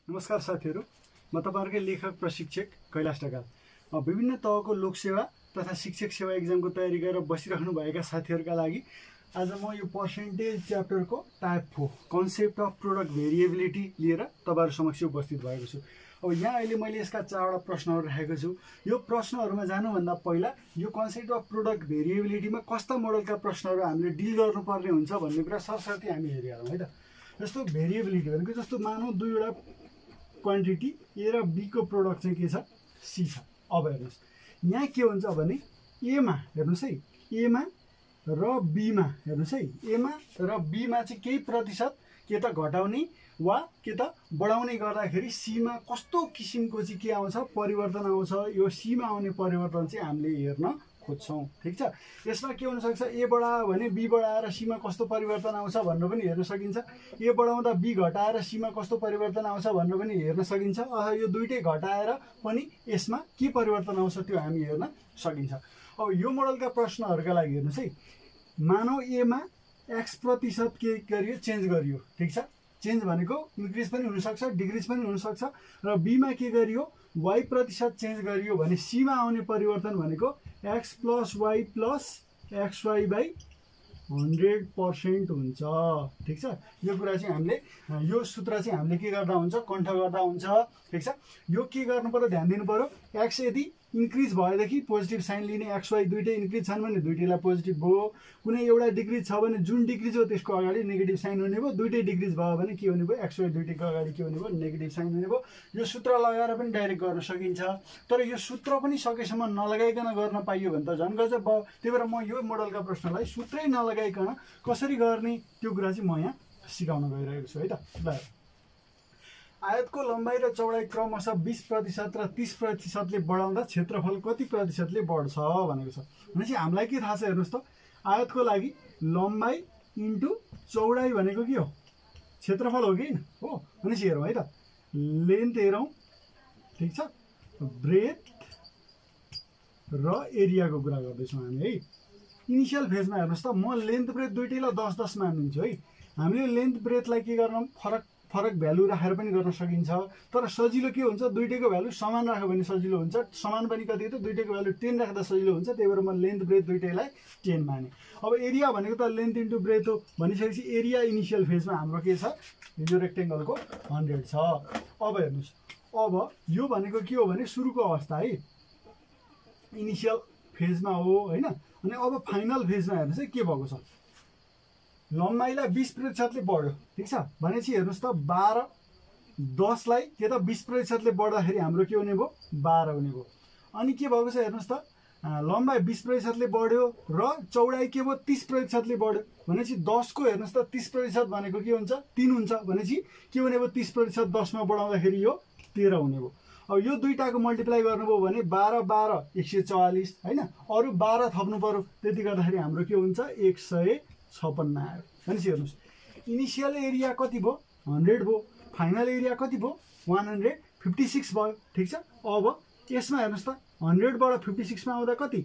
नमस्कार साथीहरू, म तपाईहरुकै लेखक प्रशिक्षक कैलाश ढकाल। विभिन्न तहको लोकसेवा तथा शिक्षक सेवा एक्जामको तयारी गरेर बसिराख्नु भएका साथीहरुका लागि आज म यो पर्सेन्टेज च्याप्टरको type 4 concept of product variability लिएर तपाईहरु समक्ष उपस्थित भएको छु। अब यहाँ अहिले मैले यसका 4 वटा प्रश्नहरु राखेको छु। यो प्रश्नहरुमा जानुभन्दा पहिला यो कन्सेप्ट अफ प्रोडक्ट भेरिएबिलिटीमा कस्ता मोडलका प्रश्नहरु हामीले डिल गर्नुपर्ने हुन्छ भन्ने कुरा सरसर्ती हामी हेरिहालौं है त। जस्तो भेरिएबिलिटी भनेको जस्तो मानौ दुईवटा क्वान्टिटी ए र बी को प्रोडक्ट चाहिँ के छ, सी छ। अब हेर्नुस् यहाँ के हुन्छ भने ए मा हेर्नुस् है, ए मा र बी मा हेर्नुस् है, ए मा र बी मा चाहिँ केही प्रतिशत के त घटाउने वा के त बढाउने गर्दाखेरि सी मा कस्तो किसिमको चाहिँ के आउँछ, परिवर्तन आउँछ। यो सी मा आउने परिवर्तन चाहिँ हामीले हेर्न खोज्छौं। ठीक छ। यसमा के हुन सक्छ, ए बढायो भने बी बढाएर सी मा कस्तो परिवर्तन आउँछ भन्न पनि हेर्न सकिन्छ। ए बढाउँदा बी घटाएर सी मा कस्तो परिवर्तन आउँछ भन्न पनि हेर्न सकिन्छ। अथवा यो दुईटै घटाएर पनि यसमा के परिवर्तन आउँछ त्यो हामी हेर्न सकिन्छ। अब यो मोडलका प्रश्नहरुका लागि हेर्नुस् है, मानौ ए मा x प्रतिशत के गरियो, चेन्ज गरियो। ठीक छ। चेन्ज भनेको इन्क्रिज पनि हुन सक्छ, डिक्रिज पनि हुन सक्छ। र बी मा के गरियो, y प्रतिशत चेन्ज गरियो भने सी मा आउने परिवर्तन भनेको x plus y plus xy by 100% हुन्छ। ठीक छ। यो कुरा चाहिँ हामीले यो सूत्र चाहिँ हामीले के गर्दा हुन्छ, कण्ठ गर्दा हुन्छ। ठीक छ। यो के गर्नु पर्यो, ध्यान दिनु पर्यो। x यदि इन्क्रिज भएदेखि पोजिटिभ साइन लिने, xy दुईटै इन्क्रिज छन् भने दुईटैलाई पोजिटिभ भयो। कुनै एउटा डिक्रिज छ भने जुन डिक्रिज हो त्यसको अगाडि नेगेटिभ साइन हुने भयो। दुईटै डिक्रिज भयो भने के हुने भयो, xy दुईटैको अगाडि के हुने भयो, नेगेटिभ साइन हुने भयो। यो सूत्र लगाएर पनि डाइरेक्ट गर्न सकिन्छ। तर यो सूत्र पनि सकेसम्म नलगाइकन गर्न पाइयो भने त झन् गजब भयो। त्यही भएर म यो मोडलका प्रश्नलाई सूत्रै नलगाइकन कसरी गर्ने त्यो कुरा चाहिँ म यहाँ सिकाउन गइरहेको छु है त। ल आयतको लम्बाई र चौडाई क्रमशः 20% र 30%ले बढाउँदा क्षेत्रफल कति प्रतिशतले बढ्छ भनेको छ। भनेपछि हामीलाई के थाहा छ हेर्नुस् त, आयतको लागि लम्बाई इन्टु चौडाई भनेको के हो, क्षेत्रफल हो कि हो। भनेपछि हेरौँ है त, लेन्थ हेरौँ। ठीक छ। ब्रेथ र एरियाको कुरा गर्दैछौँ हामी है। इनिसियल फेजमा हेर्नुस् त, म लेन्थ ब्रेथ दुईटैलाई 10-10 मानिदिन्छु है। हामीले लेन्थ ब्रेथलाई के गर्न, फरक भ्यालु राखेर पनि गर्न सकिन्छ। तर सजिलो के हुन्छ, दुईटैको भ्यालु समान राख्यो भने सजिलो हुन्छ। समान पनि कति त, दुईटैको भ्यालु 10 राख्दा सजिलो हुन्छ। त्यही भएर म लेन्थ ब्रेथ दुईटैलाई 10 माने। अब एरिया भनेको त लेन्थ इन्टु ब्रेथ हो। भनिसकेपछि एरिया इनिसियल फेजमा हाम्रो के छ, यो रेक्टेंगलको 100 छ। अब हेर्नुस्, अब यो भनेको के हो भने सुरुको अवस्था है, इनिसियल फेजमा हो हैन। अनि अब फाइनल फेजमा हेर्नुस् है के भएको छ, लम्बाइलाई 20%ले बढ्यो। ठीक छ। भनेपछि हेर्नुस् त 12-10 लाई के त 20%ले बढ्दाखेरि हाम्रो के हुने भयो, 12 हुने भयो। अनि के भएको छ हेर्नुस् त, लम्बाई 20%ले बढ्यो र चौडाई के भयो, 30%ले बढ्यो। भनेपछि 10 को हेर्नुस् त 30% भनेको के हुन्छ, 3 हुन्छ। भनेपछि के हुने भयो, 30% 10 मा बढाउँदाखेरि यो 13 हुने भयो। अब यो दुईटाको मल्टिप्लाई गर्नुभयो भने 12 144 हैन। अरु 12 थप्नु पर्यो, त्यति गर्दाखेरि हाम्रो के हुन्छ, 156 आयो। भनेपछि हेर्नुस्, इनिसियल एरिया कति भयो, 100 भयो। फाइनल एरिया कति भयो, 156 भयो। ठीक छ। अब यसमा हेर्नुस् त, 100 बाट 56 मा आउँदा कति,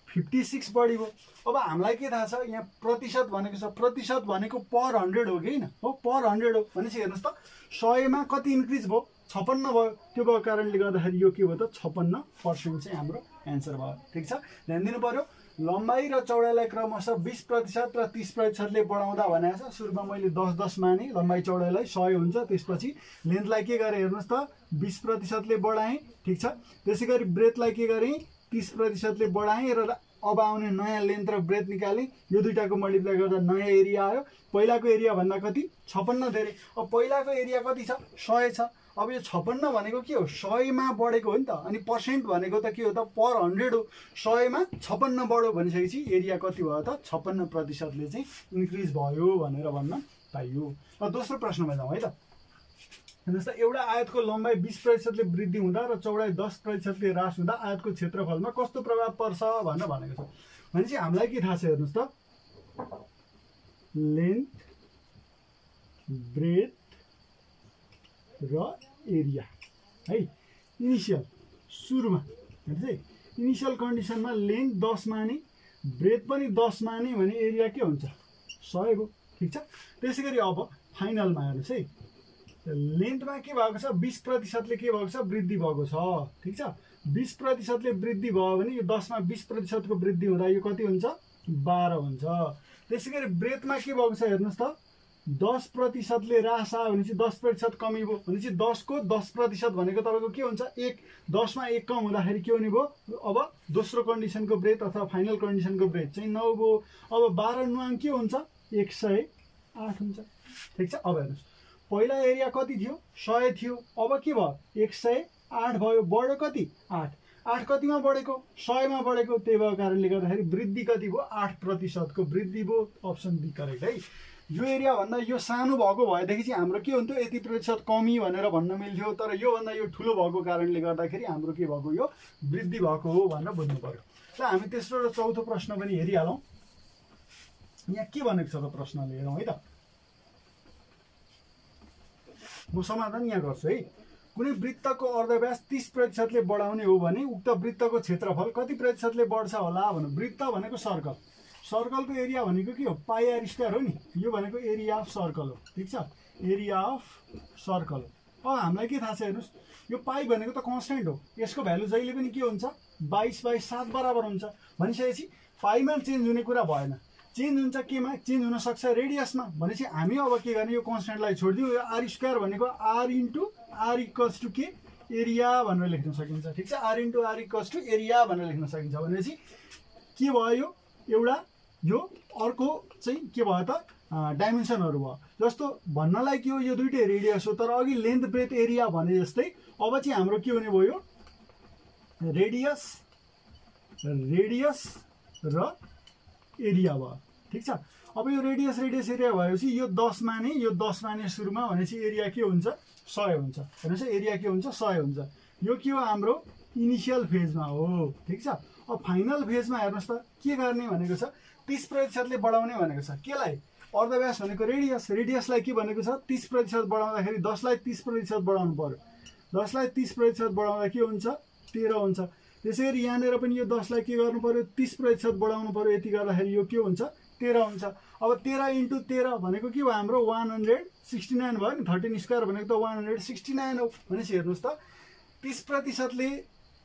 56 बढी भयो। अब हामीलाई के थाहा छ, यहाँ प्रतिशत भनेको छ, प्रतिशत भनेको पर 100 हो कि हैन हो, पर 100 हो। भनेपछि हेर्नुस् त 100 मा कति इन्क्रिज भयो, 56 भयो। त्यो भएको कारणले गर्दाखेरि यो के भयो त, 56% चाहिँ हाम्रो एन्सर भयो। ठीक छ। ध्यान दिनु पर्यो। लम्बाई र चौडाइलाई क्रमशः 20% र 30%ले बढाउँदा भनेको छ। सुरुमा मैले 10-10 माने, लम्बाई चौडाइलाई 100 हुन्छ। त्यसपछि लेन्थलाई के गरे हेर्नुस् त, 20%ले बढाएँ। ठीक छ। त्यसैगरी ब्रेथलाई के गरे, 30%ले बढाएँ र अब आउने नयाँ लेन्थ र ब्रेथ निकालेँ। यो दुईटाको मल्टिप्लाई गर्दा नयाँ एरिया आयो। पहिलाको एरिया भन्दा कति, 56 धेरै। अब पहिलाको एरिया कति छ, 100 छ। अब यो 56 भनेको के हो, 100 मा बढेको हो नि त। अनि पर्सेन्ट भनेको त के हो त, पर 100 हो। 100 मा 56 बढ्यो भनिसकेपछि एरिया कति भयो त, 56%ले चाहिँ इन्क्रिज भयो भनेर भन्न पाइयो। र दोस्रो प्रश्नमा जाउँ है त। हेर्नुस् त, एउटा आयतको लम्बाई 20%ले वृद्धि हुँदा र चौडाइ 10%ले ह्रास हुँदा आयतको क्षेत्रफलमा कस्तो प्रभाव पर्छ भनेर भनेको छ। भनेपछि हामीलाई के थाहा छ हेर्नुस् त, लेन्थ ब्रेथ र एरिया है। इनिसियल सुरुमा हेर्नुस् है, इनिसियल कन्डिसनमा लेन्थ 10 माने, ब्रेथ पनि 10 माने भने एरिया के हुन्छ, 100 हो। ठीक छ। त्यसैगरी अब फाइनलमा हेर्नुस् है, लेन्थमा के भएको छ 20% के भएको छ वृद्धि भएको छ ठीक छ 20% वृद्धि भयो भने यो 10 मा 20% को वृद्धि हुँदा यो कति हुन्छ 12 हुन्छ त्यसैगरी ब्रेथमा के भएको छ हेर्नुस् त 10% ले ह्रास आयो भने चाहिँ 10% कमी भयो भने चाहिँ 10 को 10% भनेको तपाईको के हुन्छ 1 10 मा 1 कम हुँदाखेरि के हुने भयो अब दोस्रो कन्डिसनको ब्रेथ अथवा फाइनल कन्डिसनको ब्रेथ चाहिँ 9 भयो अब 12 नुआङ के हुन्छ 108 हुन्छ ठीक छ अब हेर्नुस् पहिला एरिया कति थियो 100 थियो अब के भयो 108 भयो बढ्यो कति 8 8 कतिमा बढेको 100 मा बढेको त्यही भएको कारणले गर्दाखेरि वृद्धि कति भयो 8% को वृद्धि भयो अप्सन बी करेक्ट है यो एरिया भन्दा यो सानो भएको भएदेखि चाहिँ हाम्रो के हुन्थ्यो यति प्रतिशत कमी भनेर भन्न मिल्थ्यो तर यो भन्दा यो ठुलो भएको कारणले गर्दाखेरि हाम्रो के भएको यो वृद्धि भएको हो भनेर बुझ्नु पर्यो ल हामी तेस्रो र चौथो प्रश्न पनि हेरिहालौं यहाँ के भनेको छ त प्रश्नले हेरौं है त म समाधान यहाँ गर्छु है कुनै वृत्तको अर्धव्यास 30% ले बढाउने हो भने उक्त वृत्तको क्षेत्रफल कति प्रतिशतले बढ्छ होला भन्नु वृत्त भनेको सर्कल सर्कलको एरिया भनेको के हो पाई आर स्क्वायर हो नि यो भनेको एरिया अफ सर्कल हो ठीक छ एरिया अफ सर्कल अब हामीलाई के थाहा छ हेर्नुस् यो पाई भनेको त कन्स्टेन्ट हो यसको भ्यालु जहिले पनि के हुन्छ 22/7 बराबर हुन्छ भनिसकेपछि पाईमा चेन्ज हुने कुरा भएन चेन्ज हुन्छ केमा चेन्ज हुन सक्छ रेडियसमा भनेपछि हामी अब के गर्ने यो कन्स्टेन्टलाई छोड्दियौ यो आर स्क्वायर भनेको r * r = के एरिया भनेर लेख्न सकिन्छ ठीक छ r * r = एरिया भनेर लेख्न सकिन्छ भनेपछि के भयो एउटा यो अर्को चाहिँ के भयो त डाइमेन्सनहरु भयो जस्तो भन्नलाई के हो यो दुईटै रेडियस हो तर अघि लेन्थ ब्रेथ एरिया भने जस्तै अब चाहिँ हाम्रो के हुने भयो रेडियस र एरिया भयो ठीक छ अब यो रेडियस एरिया भएपछि यो 10 माने सुरुमा भनेपछि एरिया के हुन्छ 100 हुन्छ भनेपछि एरिया के हुन्छ 100 हुन्छ यो के हो हाम्रो इनिशियल फेजमा हो ठीक छ अब फाइनल फेजमा हेर्नुस् त के गर्ने भनेको छ 30% ले बढाउने भनेको छ केलाई अर्धव्यास भनेको रेडियसलाई के भनेको छ 30% बढाउँदाखेरि 10 लाई 30% बढाउनु पर्यो 10 लाई 30% बढाउँदा के हुन्छ 13 हुन्छ त्यसैगरी यहाँनेर पनि यो 10 लाई के गर्नु पर्यो 30% बढाउनु पर्यो यति गर्दाखेरि यो के हुन्छ 13 हुन्छ अब 13 * 13 भनेको के हो हाम्रो 169 भयो नि 13 स्क्वायर भनेको त 169 हो भनेपछि हेर्नुस् त 30% ले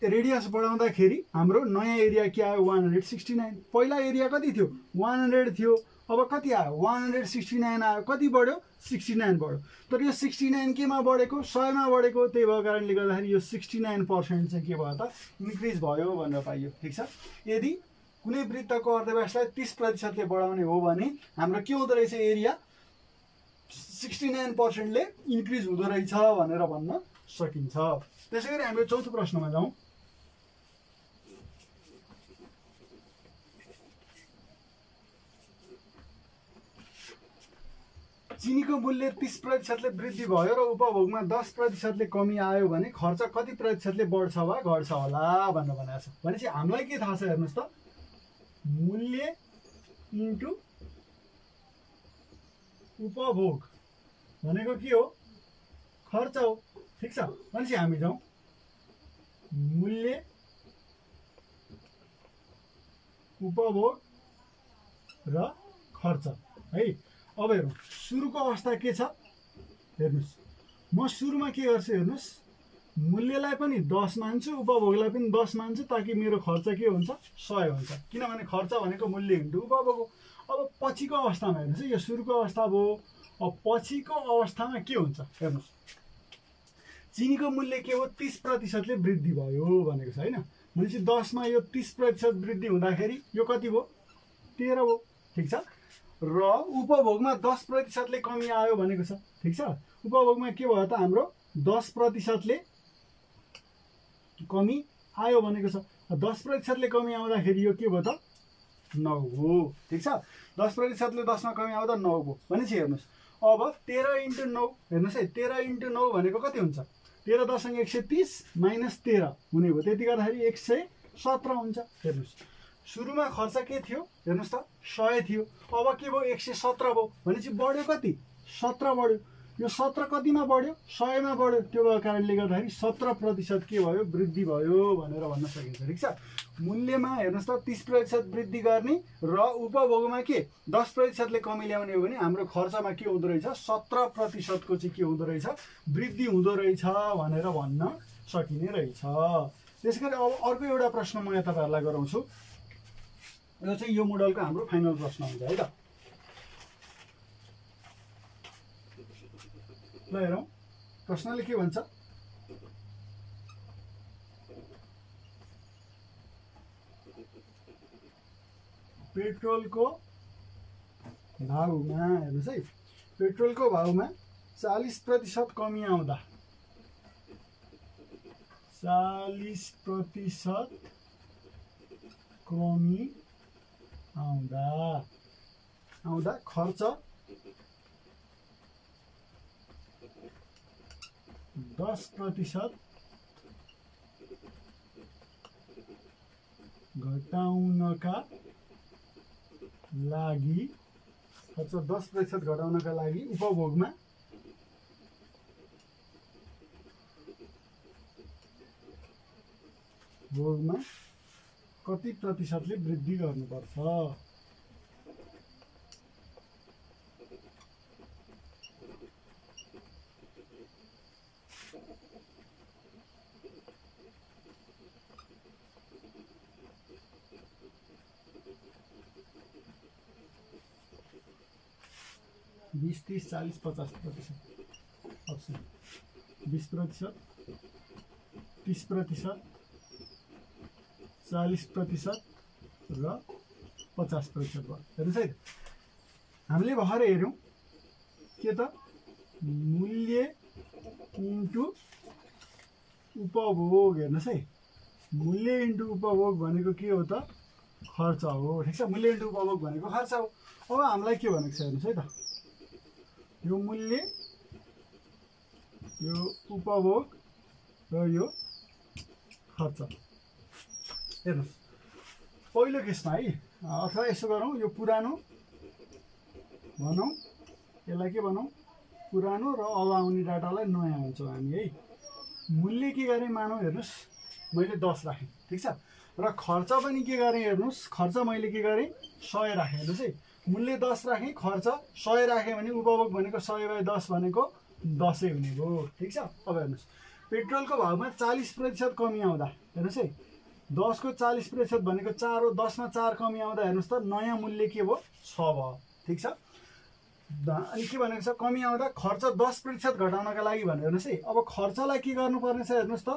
रेडियस बढाउँदाखेरि हाम्रो नयाँ एरिया के आयो 169 पहिला एरिया कति थियो 100 थियो अब कति आयो 169 आयो कति बढ्यो 69 बढ्यो तर यो 69 केमा बढेको 100 मा बढेको त्यही भएको कारणले गर्दाखेरि यो 69% चाहिँ के भयो त इन्क्रिज भयो भनेर पाइयो ठीक छ यदि कुनै वृत्तको अर्धव्यासलाई 30% ले बढाउने हो भने हाम्रो के हुँदो रहेछ एरिया 69% ले इन्क्रिज हुँदो रहेछ भनेर भन्न सकिन्छ त्यसैगरी हामी चौथो प्रश्नमा जाउँ चिनीको मूल्य 30% ले वृद्धि भयो र उपभोगमा 10% ले कमी आयो भने खर्च कति प्रतिशत ले बढ्छ वा घट्छ होला भनेर भनेको छ भनेपछि हामीलाई के थाहा छ हेर्नुस् त मूल्य इन्टु उपभोग भनेको के हो खर्च हो ठीक छ भनेपछि हामी जाउँ मूल्य उपभोग र खर्च है अब हेरौँ सुरुको अवस्था के छ हेर्नुस् म सुरुमा के गर्छु हेर्नुस् मूल्यलाई पनि 10 मान्छु उपभोगलाई पनि 10 मान्छु ताकि मेरो खर्च के हुन्छ 100 हुन्छ किनभने खर्च भनेको मूल्य इन्टु उपभोग हो अब पछिको अवस्थामा हेर्नुस् यो सुरुको अवस्था भयो अब पछिको अवस्थामा के हुन्छ हेर्नुस् चिनीको मूल्य के हो 30% ले वृद्धि भयो भनेको छ हैन भनेपछि 10 मा यो 30% वृद्धि हुँदाखेरि यो कति भयो 13 भयो ठीक छ र उपभोगमा 10% ले कमी आयो भनेको छ ठीक छ उपभोगमा के भयो त हाम्रो 10% ले कमी आयो भनेको छ 10% ले कमी आउँदाखेरि यो के भयो त 9 हो ठीक छ 10% ले 10 मा कमी आउँदा 9 भयो भनेपछि हेर्नुस् अब 13 * 9 हेर्नुस् है 13 * 9 भनेको कति हुन्छ 13 × 10 = 130 - 13 हुने भयो त्यति गर्दाखेरि 117 हुन्छ हेर्नुस् सुरुमा खर्च के थियो हेर्नुस् त 100 थियो अब के भयो 117 भयो भनेपछि बढ्यो कति 17 बढ्यो यो 17 कतिमा बढ्यो 100 मा बढ्यो त्यो भएको कारणले गर्दाखेरि 17% के भयो वृद्धि भयो भनेर भन्न सकिन्छ ठीक छ मूल्यमा हेर्नुस् त 30% वृद्धि गर्ने र उपभोगमा के 10% ले कमी ल्याउने हो भने हाम्रो खर्चमा के हुँदो रहेछ 17% को चाहिँ के हुँदो रहेछ वृद्धि हुँदो रहेछ भनेर भन्न सकिने रहेछ त्यसैगरी अब अर्को एउटा प्रश्न म यहाँ तपाईहरुलाई गराउँछु यो चाहिँ यो मोडलको हाम्रो फाइनल प्रश्न हुन्छ है त ल हेरौं प्रश्नले के भन्छ पेट्रोलको भाउमा हेर्नुस् है पेट्रोलको भाउमा 40% कमी आउँदा 40% कमी आउँदा खर्च 10% घटाउनका लागि खर्च 10% घटाउनका लागि उपभोगमा कति प्रतिशतले वृद्धि गर्नुपर्छ 20, 30, 40, 50% ऑप्शन 20%, 30%, 40% र 50% भयो हेर्नुस् है हामीले भर्खर हेर्यौं के त मूल्य इन्टु उपभोग हेर्नुस् है मूल्य इन्टु उपभोग भनेको के हो त खर्च हो ठीक छ मूल्य इन्टु उपभोग भनेको खर्च हो अब हामीलाई के भनेको छ हेर्नुस् है त यो मूल्य यो उपभोग र यो खर्च हेर्नुस् पहिलो केसमा है अथवा यसो गरौँ यो पुरानो भनौं यसलाई के भनौं पुरानो र अब आउने डाटालाई नयाँ भन्छौं हामी है मूल्य के गरे मानौ हेर्नुस् मैले 10 राखे ठीक छ र खर्च पनि के गरे हेर्नुस् खर्च मैले के गरे 100 राखे हेर्नुस् है मूल्य 10 राखे खर्च 100 राखे भने उपभोग भनेको 100/10 भनेको 10 हुने भयो ठीक छ अब हेर्नुस् पेट्रोलको भावमा 40% कमी आउँदा हेर्नुस् है 10 को 40% भनेको 4 हो 10 मा 4 कमी आउँदा हेर्नुस् त नयाँ मूल्य के भयो 6 भयो ठीक छ अनि के भनेको छ कमी आउँदा खर्च 10% घटाउनका लागि भने हेर्नुस् है अब खर्चलाई के गर्नुपर्ने छ हेर्नुस् त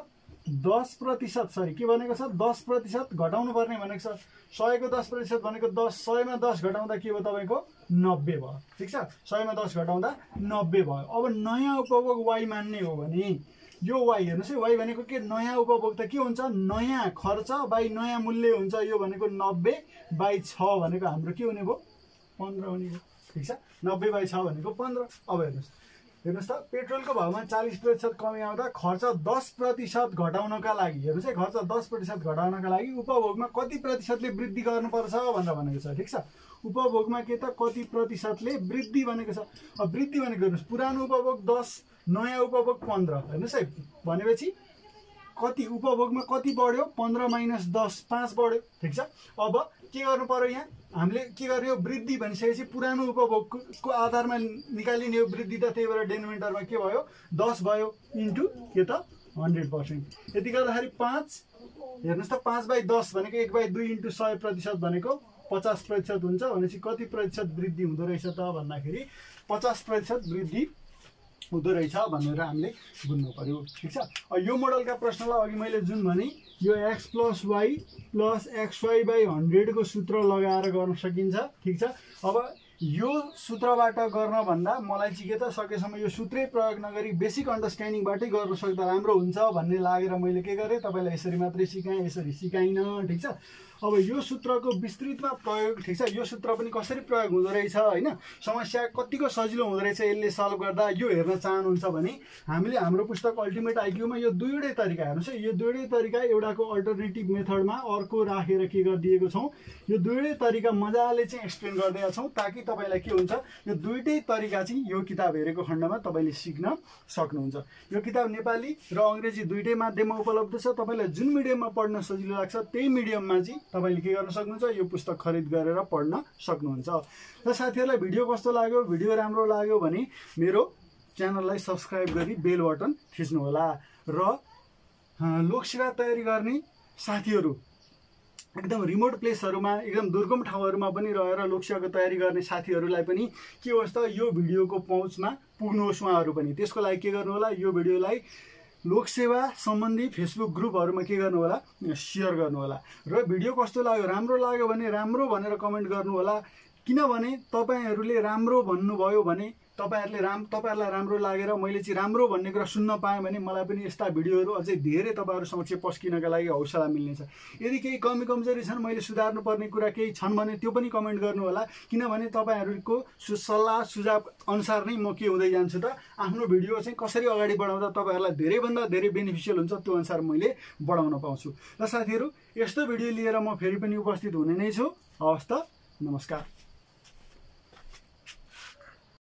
10% सरी के भनेको छ 10% घटाउनु पर्ने भनेको छ 100 को 10% भनेको 10 100 मा 10 घटाउँदा के भयो तपाईको 90 भयो ठीक छ 100 मा 10 घटाउँदा 90 भयो अब नयाँ उपभोग y मान्ने हो भने यो y हेर्नुस् है y भनेको के नयाँ उपभोग त के हुन्छ नयाँ खर्च बाइ नयाँ मूल्य हुन्छ यो भनेको 90/6 भनेको हाम्रो के हुने भयो 15 हुने भयो ठीक छ 90/6 भनेको 15 अब हेर्नुस् त पेट्रोलको भावमा 40% कमी आउँदा खर्च 10% घटाउनका लागि हेर्नुस् है खर्च 10% घटाउनका लागि उपभोगमा कति प्रतिशतले वृद्धि गर्नुपर्छ भनेर भनेको छ ठीक छ उपभोगमा के त कति प्रतिशतले वृद्धि भनेको छ अब वृद्धि भनेको हेर्नुस् पुरानो उपभोग 10 नयाँ उपभोग 15 हेर्नुस् है भनेपछि कति उपभोगमा कति बढ्यो 15 - 10 5 बढ्यो ठीक छ अब के गर्नु पर्यो यहाँ हामीले के गर्यो वृद्धि भनिसकेपछि पुरानो उपभोगको आधारमा निकालिने हो वृद्धि त त्यही भएर डेनोमिनेटरमा के भयो 10 भयो इन्टु के त 100% यति गर्दाखेरि 5 हेर्नुस् त 5/10 भनेको 1/2 इन्टु 100% भनेको 50% हुन्छ भनेपछि कति प्रतिशत वृद्धि हुँदो रहेछ त भन्दाखेरि 50% वृद्धि हुँदो रहेछ भनेर हामीले बुझ्नु पर्यो ठीक छ यो मोडलका प्रश्नलाई अघि मैले जुन भने यो x + y + xy/100 को सूत्र लगाएर गर्न सकिन्छ ठीक छ अब यो सूत्रबाट गर्न भन्दा मलाई चाहिँ के त सकेसम्म यो सूत्रै प्रयोग नगरी बेसिक अन्डरस्ट्यान्डिङबाटै गर्न सक्दा राम्रो हुन्छ भन्ने लागेर मैले के गरे तपाईलाई यसरी मात्रै सिकाएँ यसरी सिकाइन ठीक छ अब यो सूत्रको विस्तृतमा प्रयोग ठिक छ, यो सूत्र पनि कसरी प्रयोग हुँदो रहेछ होइन, समस्या कतिको सजिलो हुँदो रहेछ यसले सल्भ गर्दा, यो हेर्न चाहनुहुन्छ भने हामीले हाम्रो पुस्तक अल्टिमेट आइक्यूमा यो दुईवटै तरिका हेर्नुहोस् है, यो दुईवटै तरिका एउटाको अल्टरनेटिभ मेथडमा अर्को राखेर के गरिदिएको छौँ, यो दुईवटै तरिका मजाले चाहिँ एक्सप्लेन गरिदिएका छौँ ताकि तपाईँलाई के हुन्छ यो दुईटै तरिका चाहिँ यो किताब हेरेको खण्डमा तपाईँले सिक्न सक्नुहुन्छ। यो किताब नेपाली र अङ्ग्रेजी दुईटै माध्यममा उपलब्ध छ। तपाईँलाई जुन मिडियममा पढ्न सजिलो लाग्छ त्यही मिडियममा चाहिँ तपाईँले के गर्न सक्नुहुन्छ, यो पुस्तक खरिद गरेर पढ्न सक्नुहुन्छ। र साथीहरूलाई भिडियो कस्तो लाग्यो, भिडियो राम्रो लाग्यो भने मेरो च्यानललाई सब्सक्राइब गरी बेल बटन थिच्नुहोला। र लोकसेवा तयारी गर्ने साथीहरू एकदम रिमोट प्लेसहरूमा एकदम दुर्गम ठाउँहरूमा पनि रहेर लोकसेवाको तयारी गर्ने साथीहरूलाई पनि के होस् त यो भिडियोको पहुँचमा पुग्नुहोस् उहाँहरू पनि। त्यसको लागि के गर्नु होला, यो भिडियोलाई लोकसेवा सम्बन्धी फेसबुक ग्रुपहरूमा के गर्नु होला, सेयर गर्नु होला। र भिडियो कस्तो लाग्यो, राम्रो लाग्यो भने राम्रो भनेर कमेन्ट गर्नु होला, किनभने तपाईँहरूले राम्रो भन्नुभयो भने तपाईँहरूलाई राम्रो लागेर मैले चाहिँ राम्रो भन्ने कुरा सुन्न पाएँ भने मलाई पनि यस्ता भिडियोहरू अझै धेरै तपाईँहरू समक्ष पस्किनका लागि हौसला मिल्नेछ। यदि केही कमी कमजोरी छन्, मैले सुधार्नुपर्ने कुरा केही छन् भने त्यो पनि कमेन्ट गर्नु होला, किनभने तपाईँहरूको सल्लाह सुझाव अनुसार नै म के हुँदै जान्छु त आफ्नो भिडियो चाहिँ कसरी अगाडि बढाउँदा तपाईँहरूलाई धेरैभन्दा धेरै बेनिफिसियल हुन्छ त्यो अनुसार मैले बढाउन पाउँछु। र साथीहरू यस्तो भिडियो लिएर म फेरि पनि उपस्थित हुने नै छु। हवस् त, नमस्कार।